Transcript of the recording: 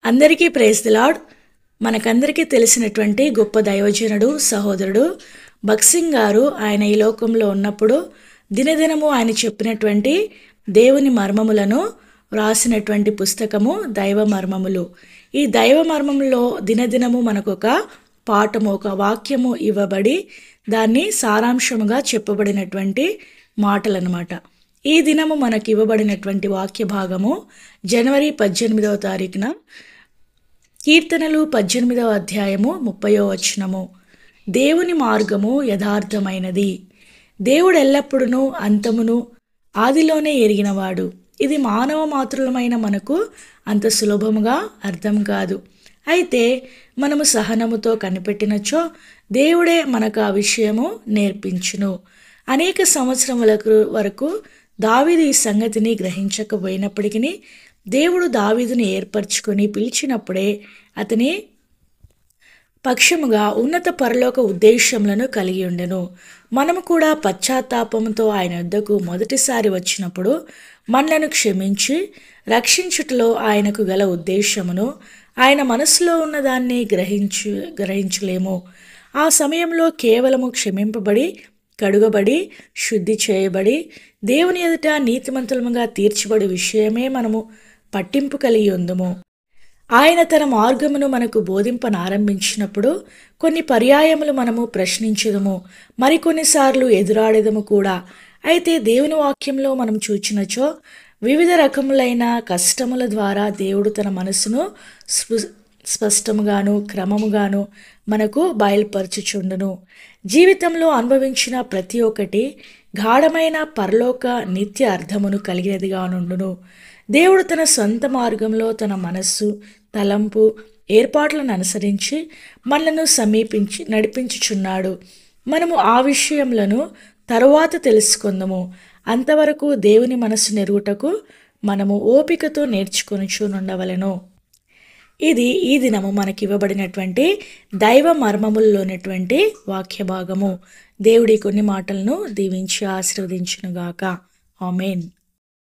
అందరికీ praise the lord. మనకందరికీ తెలిసినటువంటి గొప్ప దైవజనుడు, సహోదరుడు భక్సింగ్ గారు ఆయన ఈ లోకంలో ఉన్నప్పుడు దినదినము ఆయన చెప్పినటువంటి దేవుని మర్మములను వ్రాసినటువంటి పుస్తకము దైవ మర్మములు. ఈ దైవ మర్మములో దినదినము మనకు ఒక పాఠము, ఒక వాక్యము ఇవ్వబడి దాన్ని సారాంశముగా చెప్పబడినటువంటి మాటలన్నమాట. ఈ దినము మనకి ఇవ్వబడినటువంటి వాక్య భాగము జనవరి 18వ తారీఖున కీర్తనలు 18వ అధ్యాయము 30వ వచనము. దేవుని మార్గము యథార్థమైనది, దేవుడు ఎల్లప్పుడూ అంతమును ఆదిలోనే ఎరిగినవాడు. ఇది మానవ మాతృలమైన మనకు అంత సులభముగా అర్థం కాదు. అయితే మనము సహనముతో కనిపెట్టినచో దేవుడే మనకు ఆ విషయము నేర్పించును. అనేక సంవత్సరముల వరకు దావీదు ఈ సంగతిని గ్రహించకపోయినప్పటికీ దేవుడు దావీదుని ఏర్పరచుకొని పిలిచినప్పుడే అతని పక్షముగా ఉన్నత పరలోక ఉద్దేశములను కలిగి ఉండెను. మనము కూడా పశ్చాత్తాపంతో ఆయన వద్దకు మొదటిసారి వచ్చినప్పుడు మనలను క్షమించి రక్షించుటలో ఆయనకు గల ఉద్దేశమును, ఆయన మనసులో ఉన్నదాన్ని గ్రహించలేము. ఆ సమయంలో కేవలము క్షమింపబడి, కడుగబడి, శుద్ధి చేయబడి, దేవుని ఎదుట నీతిమంతులముగా తీర్చబడి విషయమే మనము పట్టింపు కలిగి ఉందుము. ఆయన తన మార్గమును మనకు బోధింపనారంభించినప్పుడు కొన్ని పర్యాయములు మనము ప్రశ్నించదము, మరికొన్నిసార్లు ఎదురాడేదము కూడా. అయితే దేవుని వాక్యంలో మనం చూచినచో వివిధ రకములైన కష్టముల ద్వారా దేవుడు తన మనసును స్పష్టముగాను క్రమముగాను మనకు బయలుపరచుచుండును. జీవితంలో అనుభవించిన ప్రతి ఒక్కటి గాఢమైన పరలోక నిత్య అర్థమును కలిగినదిగా నుండును. దేవుడు తన సొంత మార్గంలో తన మనస్సు, తలంపు, ఏర్పాట్లను అనుసరించి మనలను నడిపించుచున్నాడు. మనము ఆ విషయములను తరువాత తెలుసుకుందాము. అంతవరకు దేవుని మనస్సు నెరుగుటకు మనము ఓపికతో నేర్చుకొనుచుండవలెను. ఇది ఈ దినము మనకి ఇవ్వబడినటువంటి దైవ మర్మముల్లోనటువంటి వాక్య భాగము. దేవుడి కొన్ని మాటలను దీవించి ఆశీర్వదించునుగాక. ఆమేన్.